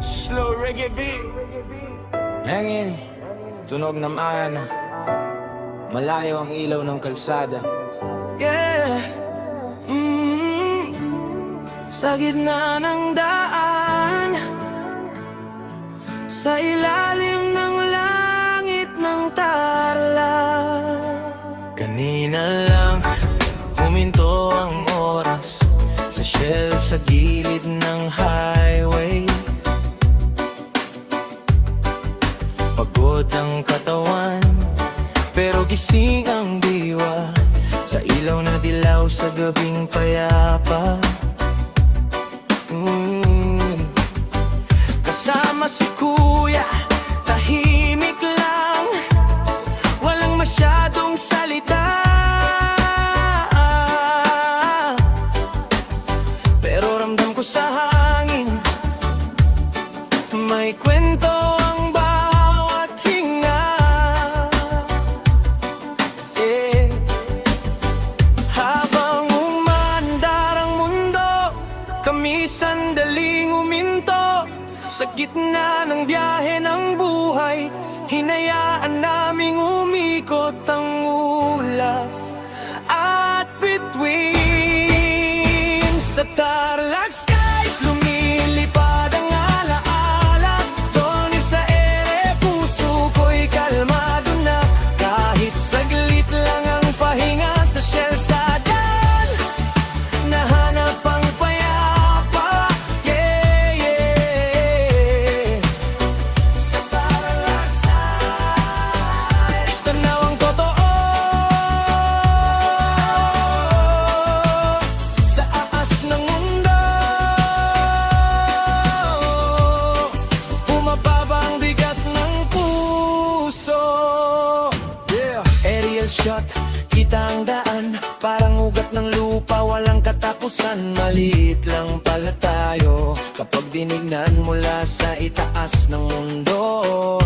Slow reggae beat. Hangin, tunog ng mana. Malayo ang ilaw ng kalsada. Yeah. Sa gitna ng daan, sa ilalim ng langit ng tarlac. Kanina lang huminto ang oras sa shell sa gilid ng highway. Pagod ang katawan, pero gising ang diwa sa ilaw na dilaw sa gabing payapa. Kasama si kuya, tahimik lang, walang masyadong salita. Pero ramdam ko sa hangin, may kwento ang bawat hinga. Habang umandar ang mundo, kami sandaling uminto. Sa gitna ng biyahe ng buhay, hinayaan naming umikot ang ulap. At between sa Tarlac skies, lumilipad ang alaala. Tony sa ere, puso ko'y kalmado na. Kahit saglit lang ang pahinga sa shell sa daan, nahanap ang payapa. Yeah, yeah. Sa Tarlac skies, tanaw ang totoo. Sa aas ng mundo, bumababa ang bigat ng puso. Yeah. Aerial shot, kita ang daan, parang ugat ng lupa, walang katapusan. Maliit lang pala tayo kapag dinignan mula sa itaas ng mundo.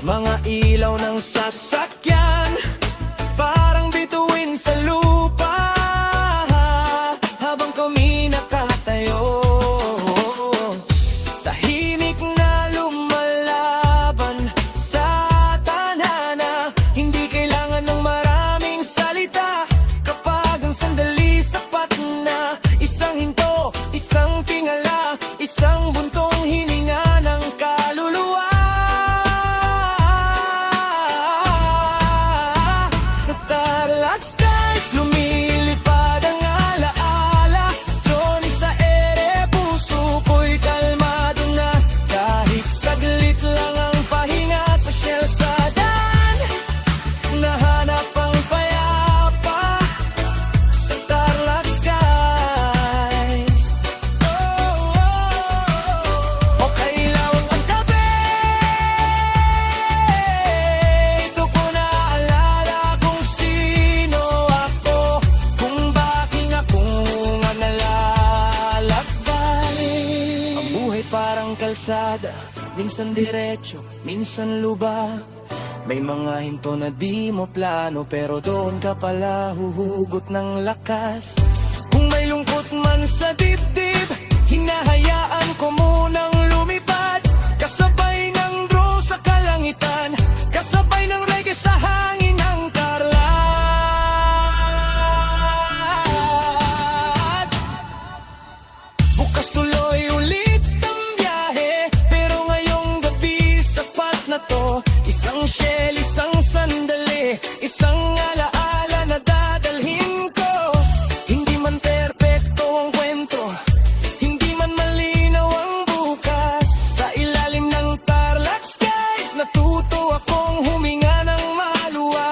Mga ilaw ng sasakyan, parang bituin sa lupa. Habang kami nakatayo, tahimik na lumalaban sa tanana. Hindi kailangan ng maraming salita kapag ang sandali sapat na. Isang hinto, isang tingala, isang buntong hininga ng kaluluwa. Sa Tarlac skies, lumilipad ang alaala. Tony sa ere, puso ko'y kalmado na. Kahit saglit lang ang pahinga sa shell sa daan, nahanap ang payapa. Sa Tarlac skies, o kailaw ang gabi. Ito ko naalala kung sino ako, kung bakit akong nalalakbay. Ang buhay parang kalsada, minsan diretso, minsan lubak. May mga hinto na di mo plano, pero doon ka pala huhugot ng lakas. Kung may lungkot man sa dibdib, hinahayaan ko munang lumipad. Kasabay ng drone sa kalangitan, kasabay ng reggae sa hangin ng Tarlac. Bukas tuloy ulit ang biyahe, pero ngayong gabi sapat na to. Isang shell, isang sandali, isang alaala na dadalhin ko. Hindi man perpekto ang kwento, hindi man malinaw ang bukas. Sa ilalim ng Tarlac skies, natuto akong huminga ng maluwag.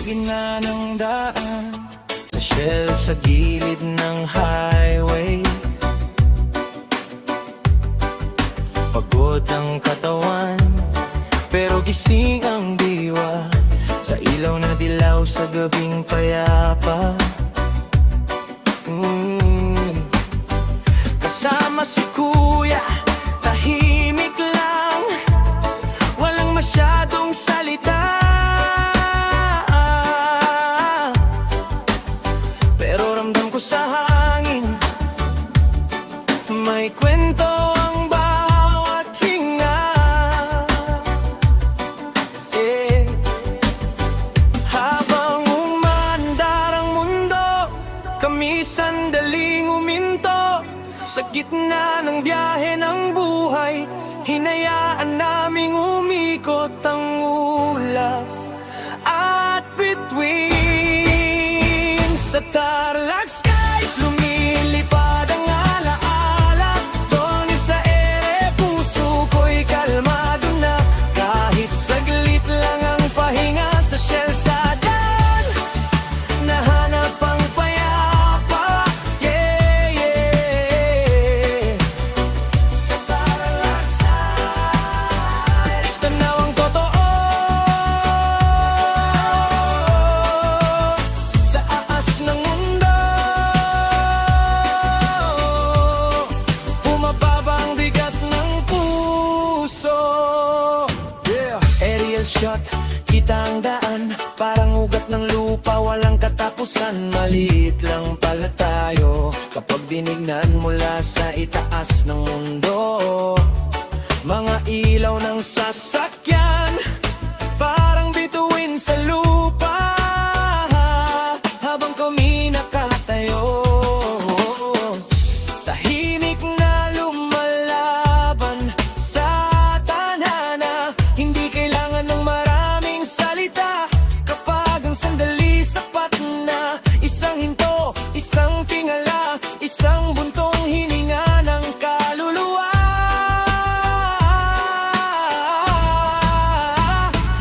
gitna ng daan, sa shell sa gilid ng highway. Pagod ang katawan, pero gising ang diwa, sa ilaw na dilaw sa gabing payapa. Kasama si kuya, tahimik lang, walang masyadong salita, pero ramdam ko sa hangin, may kwento ang bawat hinga. Habang umandar ang mundo, kami sandaling uminto. Sa gitna ng biyahe ng buhay, hinayaan naming umikot ang ulap. At between sa Tarlac skies, lumilipad ang alaala. Tony sa ere, puso ko'y kalmado na. Kahit saglit lang ang pahinga sa shell sa daan, nahanap ang payapa. Yeah, yeah. Sa Tarlac skies, tanaw ang totoo. Sa aas ng mundo, bumababa ang bigat ng puso. Yeah. Aerial shot, kita ang daan, parang ugat ng lupa, walang katapusan. Maliit lang pala tayo kapag dinignan mula sa itaas ng mundo. Mga ilaw ng sasakyan,